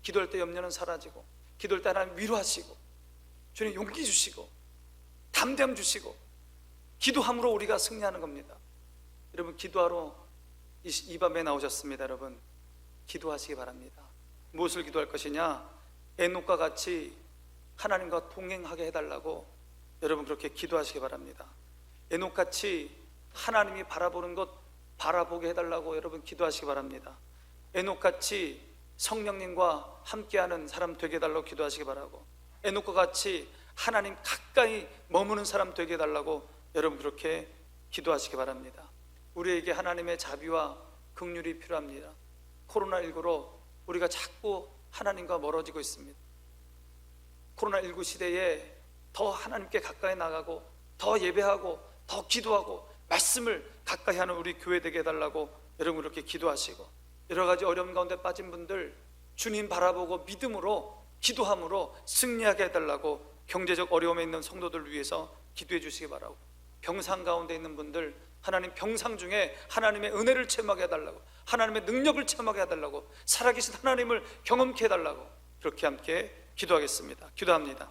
기도할 때 염려는 사라지고, 기도할 때 하나님 위로하시고, 주님 용기 주시고, 담대함 주시고, 기도함으로 우리가 승리하는 겁니다. 여러분, 기도하러 이 밤에 나오셨습니다. 여러분, 기도하시기 바랍니다. 무엇을 기도할 것이냐? 에녹과 같이 하나님과 동행하게 해달라고 여러분 그렇게 기도하시기 바랍니다. 에녹같이 하나님이 바라보는 것 바라보게 해달라고 여러분 기도하시기 바랍니다. 에녹같이 성령님과 함께하는 사람 되게 해달라고 기도하시기 바라고, 에녹과 같이 하나님 가까이 머무는 사람 되게 해달라고 여러분 그렇게 기도하시기 바랍니다. 우리에게 하나님의 자비와 긍휼이 필요합니다. 코로나19로 우리가 자꾸 하나님과 멀어지고 있습니다. 코로나19 시대에 더 하나님께 가까이 나가고 더 예배하고 더 기도하고 말씀을 가까이 하는 우리 교회 되게 해달라고 여러분 그렇게 기도하시고, 여러 가지 어려움 가운데 빠진 분들 주님 바라보고 믿음으로 기도함으로 승리하게 해달라고 경제적 어려움에 있는 성도들 위해서 기도해 주시기 바라고, 병상 가운데 있는 분들, 하나님 병상 중에 하나님의 은혜를 체험하게 해달라고, 하나님의 능력을 체험하게 해달라고, 살아계신 하나님을 경험케 해달라고, 그렇게 함께 기도하겠습니다. 기도합니다.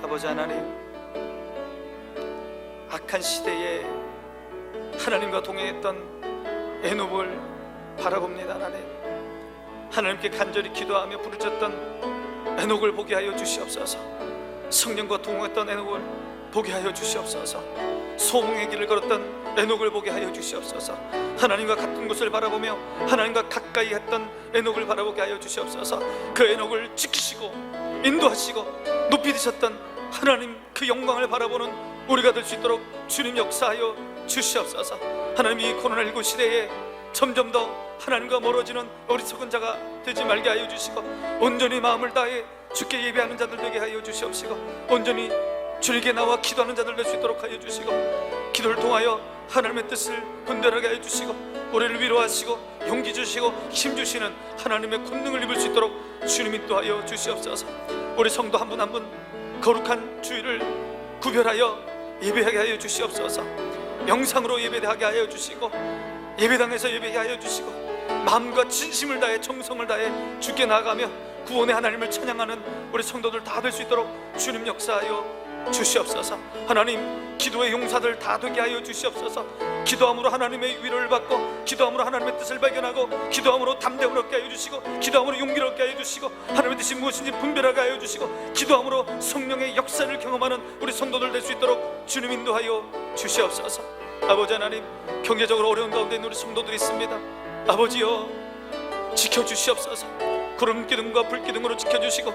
아버지 하나님, 악한 시대에 하나님과 동행했던 에녹을 바라봅니다. 하나님께 간절히 기도하며 부르짖던 에녹을 보게 하여 주시옵소서. 성령과 동행했던 에녹을 보게 하여 주시옵소서. 소몽의 길을 걸었던 에녹을 보게 하여 주시옵소서. 하나님과 같은 곳을 바라보며 하나님과 가까이 했던 에녹을 바라보게 하여 주시옵소서. 그 에녹을 지키시고 인도하시고 높이 드셨던 하나님 그 영광을 바라보는 우리가 될 수 있도록 주님 역사하여 주시옵소서. 하나님, 이 코로나19 시대에 점점 더 하나님과 멀어지는 어리석은 자가 되지 말게 하여 주시고, 온전히 마음을 다해 주께 예배하는 자들 되게 하여 주시옵시고, 온전히 주님께 나와 기도하는 자들 될 수 있도록 하여 주시고, 기도를 통하여 하나님의 뜻을 분별하게 하여 주시고, 우리를 위로하시고 용기 주시고 힘 주시는 하나님의 권능을 입을 수 있도록 주님 인도하여 주시옵소서. 우리 성도 한 분 한 분 거룩한 주일을 구별하여 예배하게 하여 주시옵소서. 영상으로 예배하게 하여 주시고, 예배당에서 예배하게 하여 주시고, 마음과 진심을 다해 정성을 다해 주께 나아가며 구원의 하나님을 찬양하는 우리 성도들 다 될 수 있도록 주님 역사하여 주시옵소서. 하나님, 기도의 용사들 다 되게 하여 주시옵소서. 기도함으로 하나님의 위로를 받고, 기도함으로 하나님의 뜻을 발견하고, 기도함으로 담대함을 얻게 하여 주시고, 기도함으로 용기를 얻게 하여 주시고, 하나님의 뜻이 무엇인지 분별하게 하여 주시고, 기도함으로 성령의 역사를 경험하는 우리 성도들 될 수 있도록 주님 인도하여 주시옵소서. 아버지 하나님, 경제적으로 어려운 가운데 있는 우리 성도들이 있습니다. 아버지여, 지켜주시옵소서. 구름 기둥과 불 기둥으로 지켜주시고,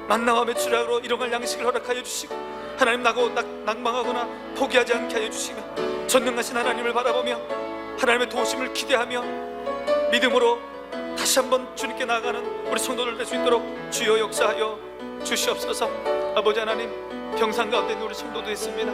만나와 메추라로 일용할 양식을 허락하여 주시고, 하나님 낙망하거나 포기하지 않게 하여 주시며, 전능하신 하나님을 바라보며 하나님의 도우심을 기대하며 믿음으로 다시 한번 주님께 나아가는 우리 성도들 될 수 있도록 주여 역사하여 주시옵소서. 아버지 하나님, 병상 가운데 있는 우리 성도도 있습니다.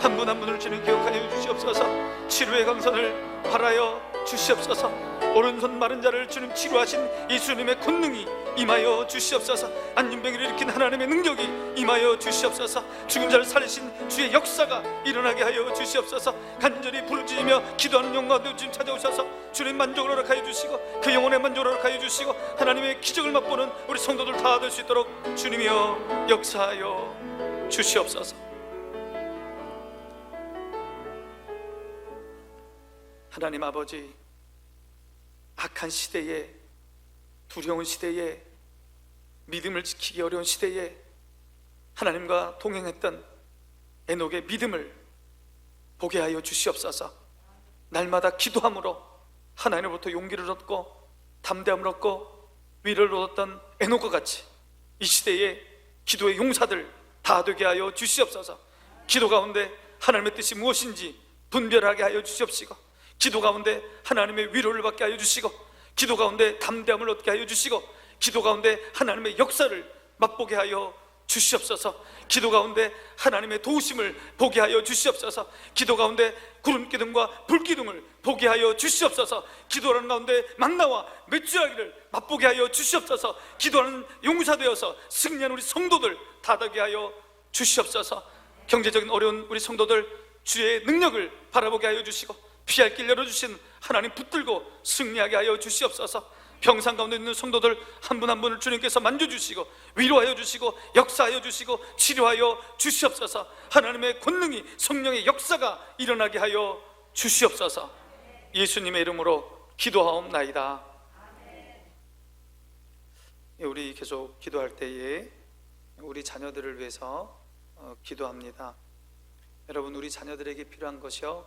한 분 한 분을 주님 기억하여 주시옵소서. 치료의 강선을 바라여 주시옵소서. 오른손 마른 자를 주님 치료하신 예수님의 권능이 임하여 주시옵소서. 안진병이를 일으킨 하나님의 능력이 임하여 주시옵소서. 죽은 자를 살리신 주의 역사가 일어나게 하여 주시옵소서. 간절히 부르짖으며 기도하는 영광도 주님 찾아오셔서 주님 만족을 허락하여 주시고, 그 영혼의 만족을 허락하여 주시고, 하나님의 기적을 맛보는 우리 성도들 다 될 수 있도록 주님이여 역사하여 주시옵소서. 하나님 아버지, 악한 시대에, 두려운 시대에, 믿음을 지키기 어려운 시대에 하나님과 동행했던 에녹의 믿음을 보게 하여 주시옵소서. 날마다 기도함으로 하나님으로부터 용기를 얻고 담대함을 얻고 위로를 얻었던 에녹과 같이 이 시대에 기도의 용사들 다 되게 하여 주시옵소서. 기도 가운데 하나님의 뜻이 무엇인지 분별하게 하여 주시옵시고, 기도 가운데 하나님의 위로를 받게 하여 주시고, 기도 가운데 담대함을 얻게 하여 주시고, 기도 가운데 하나님의 역사를 맛보게 하여 주시옵소서. 기도 가운데 하나님의 도우심을 보게 하여 주시옵소서. 기도 가운데 구름 기둥과 불 기둥을 보게 하여 주시옵소서. 기도하는 가운데 만나와 메추라기를 맛보게 하여 주시옵소서. 기도하는 용사 되어서 승리하는 우리 성도들 다 되게 하여 주시옵소서. 경제적인 어려운 우리 성도들 주의 능력을 바라보게 하여 주시고, 피할 길 열어주신 하나님 붙들고 승리하게 하여 주시옵소서. 병상 가운데 있는 성도들 한 분 한 분을 주님께서 만져주시고 위로하여 주시고 역사하여 주시고 치료하여 주시옵소서. 하나님의 권능이, 성령의 역사가 일어나게 하여 주시옵소서. 예수님의 이름으로 기도하옵나이다. 우리 계속 기도할 때에 우리 자녀들을 위해서 기도합니다. 여러분, 우리 자녀들에게 필요한 것이요,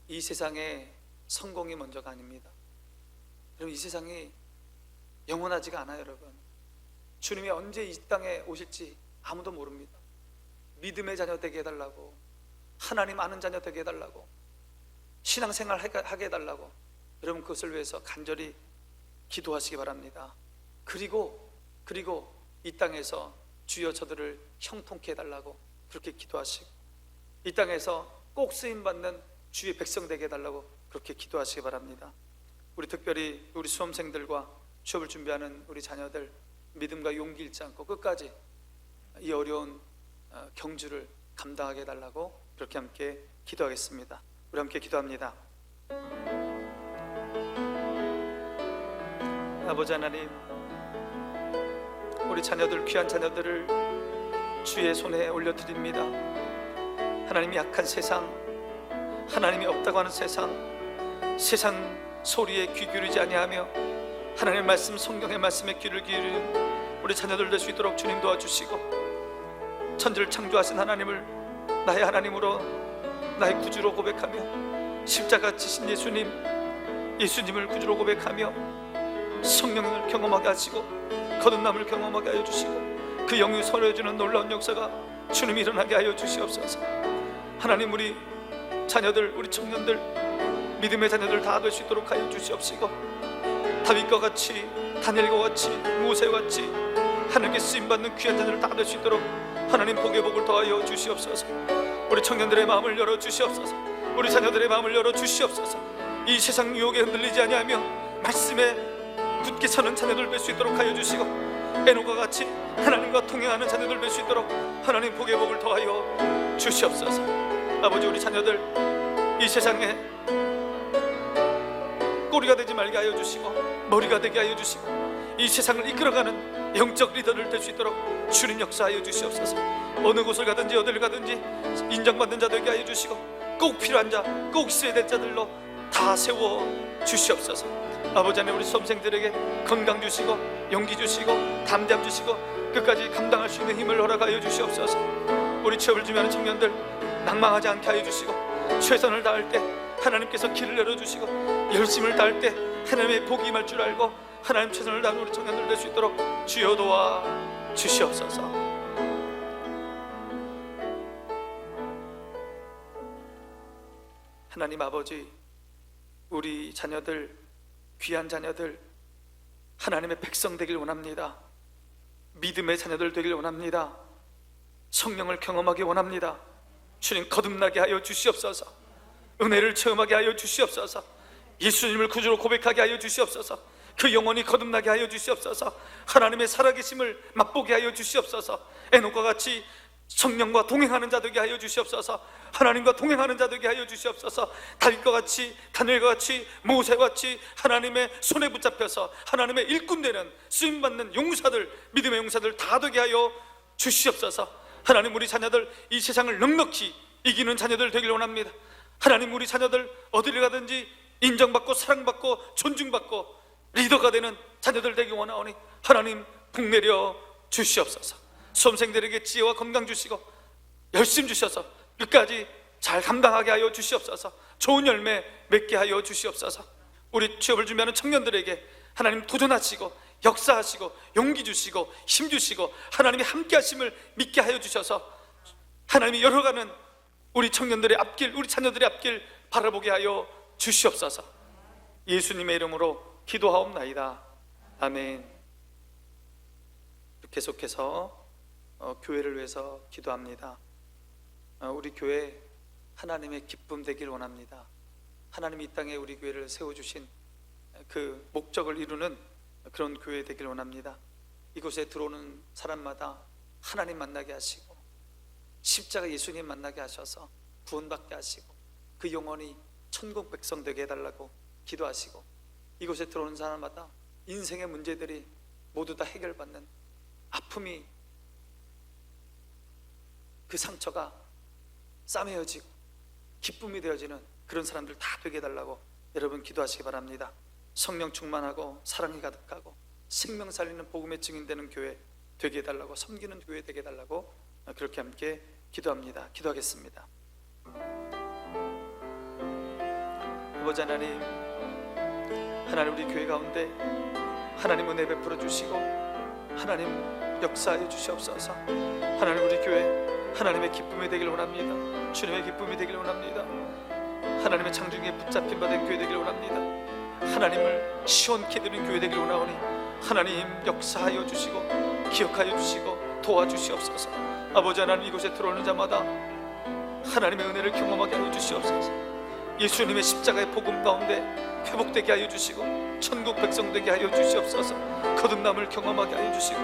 이 세상에 성공이 먼저가 아닙니다. 여러분, 이 세상이 영원하지가 않아요. 여러분, 주님이 언제 이 땅에 오실지 아무도 모릅니다. 믿음의 자녀 되게 해달라고, 하나님 아는 자녀 되게 해달라고, 신앙생활 하게 해달라고, 여러분 그것을 위해서 간절히 기도하시기 바랍니다. 그리고 이 땅에서 주여 저들을 형통케 해달라고 그렇게 기도하시고, 이 땅에서 꼭 쓰임받는 주의 백성 되게 해달라고 그렇게 기도하시기 바랍니다. 우리 특별히 우리 수험생들과 취업을 준비하는 우리 자녀들, 믿음과 용기 잃지 않고 끝까지 이 어려운 경주를 감당하게 해달라고 그렇게 함께 기도하겠습니다. 우리 함께 기도합니다. 아버지 하나님, 우리 자녀들, 귀한 자녀들을 주의 손에 올려드립니다. 하나님이 약한 세상, 하나님이 없다고 하는 세상 소리에 귀 기울이지 아니하며 하나님의 말씀, 성경의 말씀에 귀를 기울이는 우리 자녀들 될 수 있도록 주님 도와주시고, 천지를 창조하신 하나님을 나의 하나님으로, 나의 구주로 고백하며, 십자가 지신 예수님을 구주로 고백하며 성령을 경험하게 하시고 거듭남을 경험하게 하여 주시고, 그 영이 서려주는 놀라운 역사가 주님 일어나게 하여 주시옵소서. 하나님, 우리 자녀들, 우리 청년들, 믿음의 자녀들 다 될 수 있도록 하여 주시옵시고, 다윗과 같이, 다니엘과 같이, 모세와 같이 하나님께 쓰임받는 귀한 자녀들 다 될 수 있도록 하나님 복의 복을 더하여 주시옵소서. 우리 청년들의 마음을 열어 주시옵소서. 우리 자녀들의 마음을 열어 주시옵소서. 이 세상 유혹에 흔들리지 아니하며 말씀에 굳게 서는 자녀들 될 수 있도록 하여 주시고, 에녹과 같이 하나님과 동행하는 자녀들 될 수 있도록 하나님 복의 복을 더하여 주시옵소서. 아버지, 우리 자녀들 이 세상에 꼬리가 되지 말게 하여 주시고 머리가 되게 하여 주시고, 이 세상을 이끌어가는 영적 리더를 될 수 있도록 주님 역사하여 주시옵소서. 어느 곳을 가든지 어디를 가든지 인정받는 자 되게 하여 주시고, 꼭 필요한 자, 꼭 있어야 될 자들로 다 세워 주시옵소서. 아버지 하나님, 우리 수험생들에게 건강 주시고 용기 주시고 담대함 주시고 끝까지 감당할 수 있는 힘을 허락하여 주시옵소서. 우리 취업을 준비하는 청년들 낭망하지 않게 하여 주시고, 최선을 다할 때 하나님께서 길을 열어주시고, 열심을 다할 때 하나님의 복이 임할 줄 알고 하나님 최선을 다하는 우리 청년들 될 수 있도록 주여 도와 주시옵소서. 하나님 아버지, 우리 자녀들, 귀한 자녀들, 하나님의 백성 되길 원합니다. 믿음의 자녀들 되길 원합니다. 성령을 경험하기 원합니다. 주님, 거듭나게 하여 주시옵소서. 은혜를 체험하게 하여 주시옵소서. 예수님을 구주로 고백하게 하여 주시옵소서. 그 영혼이 거듭나게 하여 주시옵소서. 하나님의 살아계심을 맛보게 하여 주시옵소서. 에녹과 같이 성령과 동행하는 자 되게 하여 주시옵소서. 하나님과 동행하는 자 되게 하여 주시옵소서. 다윗과 같이, 다니엘과 같이, 모세와 같이 하나님의 손에 붙잡혀서 하나님의 일꾼 되는 쓰임받는 용사들, 믿음의 용사들 다 되게 하여 주시옵소서. 하나님, 우리 자녀들 이 세상을 넉넉히 이기는 자녀들 되길 원합니다. 하나님, 우리 자녀들 어디를 가든지 인정받고 사랑받고 존중받고 리더가 되는 자녀들 되기 원하오니 하나님 복 내려 주시옵소서. 수험생들에게 지혜와 건강 주시고 열심 주셔서 끝까지 잘 감당하게 하여 주시옵소서. 좋은 열매 맺게 하여 주시옵소서. 우리 취업을 준비하는 청년들에게 하나님 도전하시고 역사하시고 용기 주시고 힘 주시고 하나님의 함께 하심을 믿게 하여 주셔서 하나님이 열어가는 우리 청년들의 앞길, 우리 자녀들의 앞길 바라보게 하여 주시옵소서. 예수님의 이름으로 기도하옵나이다. 아멘. 계속해서 교회를 위해서 기도합니다. 우리 교회 하나님의 기쁨 되길 원합니다. 하나님이 이 땅에 우리 교회를 세워주신 그 목적을 이루는 그런 교회 되길 원합니다. 이곳에 들어오는 사람마다 하나님 만나게 하시고 십자가 예수님 만나게 하셔서 구원받게 하시고 그 영혼이 천국 백성 되게 해달라고 기도하시고, 이곳에 들어오는 사람마다 인생의 문제들이 모두 다 해결받는, 아픔이 그 상처가 싸매어지고 기쁨이 되어지는 그런 사람들 다 되게 해달라고 여러분 기도하시기 바랍니다. 성령 충만하고 사랑이 가득하고 생명 살리는 복음의 증인되는 교회 되게 해달라고, 섬기는 교회 되게 해달라고 그렇게 함께 기도합니다. 기도하겠습니다. 아버지 하나님, 하나님 우리 교회 가운데 하나님 은혜 베풀어 주시고 하나님 역사하여 주시옵소서. 하나님 우리 교회 하나님의 기쁨이 되길 원합니다. 주님의 기쁨이 되길 원합니다. 하나님의 창조에 붙잡힌 바 된 교회 되길 원합니다. 하나님을 시원케 드리는 교회 되길 원하오니 하나님 역사하여 주시고 기억하여 주시고 도와주시옵소서. 아버지 하나님, 이곳에 들어오는 자마다 하나님의 은혜를 경험하게 하여 주시옵소서. 예수님의 십자가의 복음 가운데 회복되게 하여 주시고 천국 백성 되게 하여 주시옵소서. 거듭남을 경험하게 하여 주시고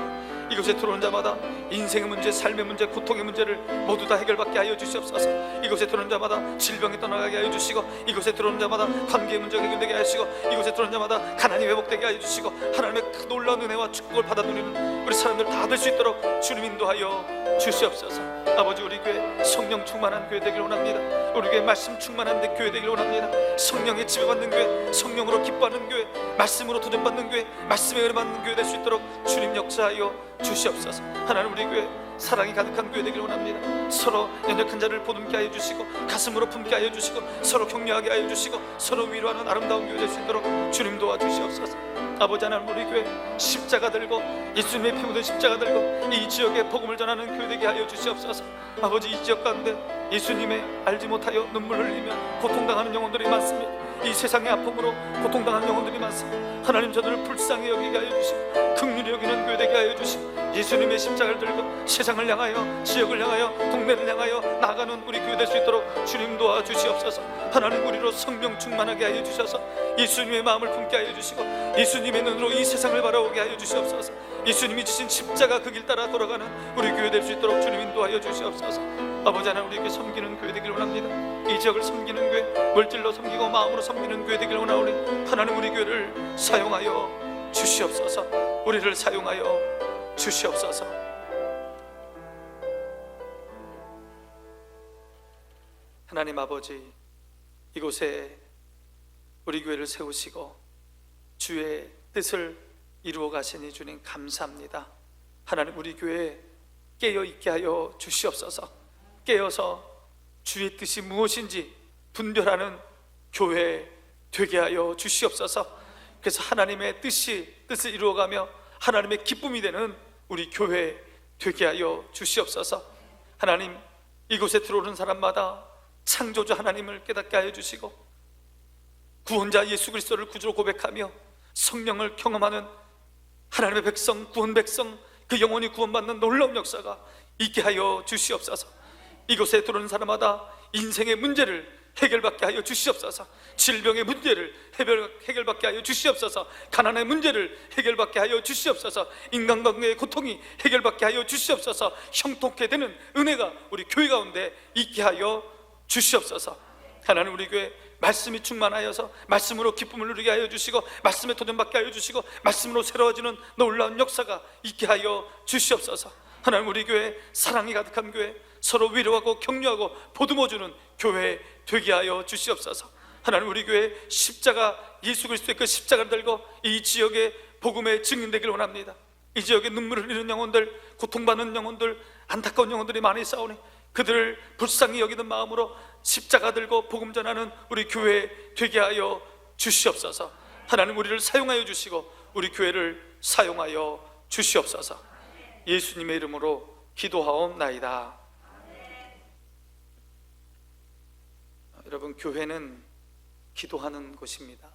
이곳에 들어오는 자마다 인생의 문제, 삶의 문제, 고통의 문제를 모두 다 해결받게 하여 주시옵소서. 이곳에 들어오는 자마다 질병이 떠나가게 하여 주시고, 이곳에 들어오는 자마다 관계의 문제가 해결되게 하시고, 이곳에 들어오는 자마다 가난이 회복되게 하여 주시고, 하나님의 그 놀라운 은혜와 축복을 받아 누리는 우리 사람들 다 될 수 있도록 주님 인도하여 주시옵소서. 아버지, 우리 교회 성령 충만한 교회 되길 원합니다. 우리 교회 말씀 충만한 교회 되길 원합니다. 성령의 지배받는 교회, 성령으로 기뻐하는 교회, 말씀으로 도전받는 교회, 말씀에 은혜 받는 교회 될 수 있도록 주님 역사하여 주시옵소서. 하나님, 우리 교회 사랑이 가득한 교회 되길 원합니다. 서로 연약한 자를 보듬게 하여 주시고, 가슴으로 품게 하여 주시고, 서로 격려하게 하여 주시고, 서로 위로하는 아름다운 교회 될 수 있도록 주님 도와주시옵소서. 아버지 하나님, 우리 교회 십자가 들고, 예수님의 피 묻은 십자가 들고 이 지역에 복음을 전하는 교회 되게 하여 주시옵소서. 아버지, 이 지역 가운데 예수님의 알지 못하여 눈물 흘리며 고통당하는 영혼들이 많습니다. 이 세상의 아픔으로 고통당하는 영혼들이 많습니다. 하나님, 저들을 불쌍히 여기게 하여 주시고, 긍휼히 여기는 교회 되게 하여 주시고, 예수님의 십자가를 들고 세상을 향하여, 지역을 향하여, 동네를 향하여 나아가는 우리 교회 될 수 있도록 주님 도와주시옵소서. 하나님, 우리로 성령 충만하게 하여 주셔서 예수님의 마음을 품게 하여 주시고, 예수님의 눈으로 이 세상을 바라보게 하여 주시옵소서. 예수님이 주신 십자가 그 길 따라 돌아가는 우리 교회 될 수 있도록 주님 인도하여 주시옵소서. 아버지 하나님, 우리 교회 섬기는 교회 되길 원합니다. 이 지역을 섬기는 교회, 물질로 섬기고 마음으로 섬기는 교회 되길 원하오니, 하나님, 우리 교회를 사용하여 주시옵소서. 우리를 사용하여 주시옵소서. 하나님 아버지, 이곳에 우리 교회를 세우시고 주의 뜻을 이루어 가시니 주님 감사합니다. 하나님, 우리 교회에 깨어있게 하여 주시옵소서. 깨어서 주의 뜻이 무엇인지 분별하는 교회 되게 하여 주시옵소서. 그래서 하나님의 뜻을 이루어가며 하나님의 기쁨이 되는 우리 교회 되게 하여 주시옵소서. 하나님, 이곳에 들어오는 사람마다 창조주 하나님을 깨닫게 하여 주시고, 구원자 예수 그리스도를 구주로 고백하며 성령을 경험하는 하나님의 백성, 구원 백성, 그 영혼이 구원받는 놀라운 역사가 있게 하여 주시옵소서. 이곳에 들어오는 사람마다 인생의 문제를 해결받게 하여 주시옵소서. 질병의 문제를 해결받게 하여 주시옵소서. 가난의 문제를 해결받게 하여 주시옵소서. 인간관계의 고통이 해결받게 하여 주시옵소서. 형통케 되는 은혜가 우리 교회 가운데 있게 하여 주시옵소서. 하나님, 우리 교회 말씀이 충만하여서 말씀으로 기쁨을 누리게 하여 주시고, 말씀에 도전받게 하여 주시고, 말씀으로 새로워지는 놀라운 역사가 있게 하여 주시옵소서. 하나님, 우리 교회 사랑이 가득한 교회, 서로 위로하고 격려하고 보듬어주는 교회 되게 하여 주시옵소서. 하나님, 우리 교회 십자가, 예수 그리스도의 그 십자가를 들고 이 지역의 복음의 증인되길 원합니다. 이 지역에 눈물을 흘리는 영혼들, 고통받는 영혼들, 안타까운 영혼들이 많이 싸우니 그들을 불쌍히 여기는 마음으로 십자가 들고 복음 전하는 우리 교회 되게 하여 주시옵소서. 하나님, 우리를 사용하여 주시고 우리 교회를 사용하여 주시옵소서. 예수님의 이름으로 기도하옵나이다. 여러분, 교회는 기도하는 곳입니다.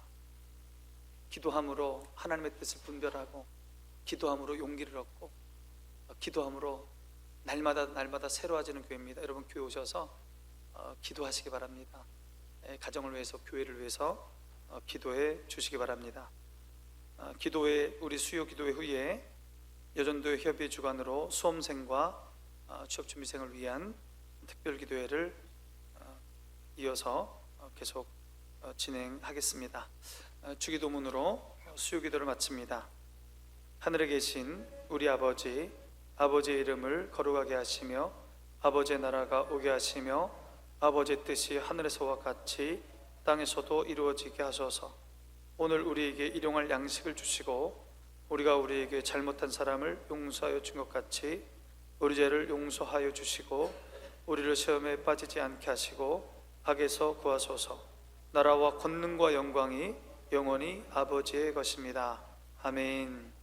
기도함으로 하나님의 뜻을 분별하고, 기도함으로 용기를 얻고, 기도함으로 날마다 새로워지는 교회입니다. 여러분, 교회 오셔서 기도하시기 바랍니다. 가정을 위해서, 교회를 위해서 기도해 주시기 바랍니다. 기도회, 우리 수요 기도회 후에 여전도회 협의회 주관으로 수험생과 취업준비생을 위한 특별 기도회를 이어서 계속 진행하겠습니다. 주기도문으로 수요 기도를 마칩니다. 하늘에 계신 우리 아버지, 아버지의 이름을 거룩하게 하시며 아버지의 나라가 오게 하시며 아버지의 뜻이 하늘에서와 같이 땅에서도 이루어지게 하소서. 오늘 우리에게 일용할 양식을 주시고, 우리가 우리에게 잘못한 사람을 용서하여 준 것 같이 우리 죄를 용서하여 주시고, 우리를 시험에 빠지지 않게 하시고 악에서 구하소서. 나라와 권능과 영광이 영원히 아버지의 것입니다. 아멘.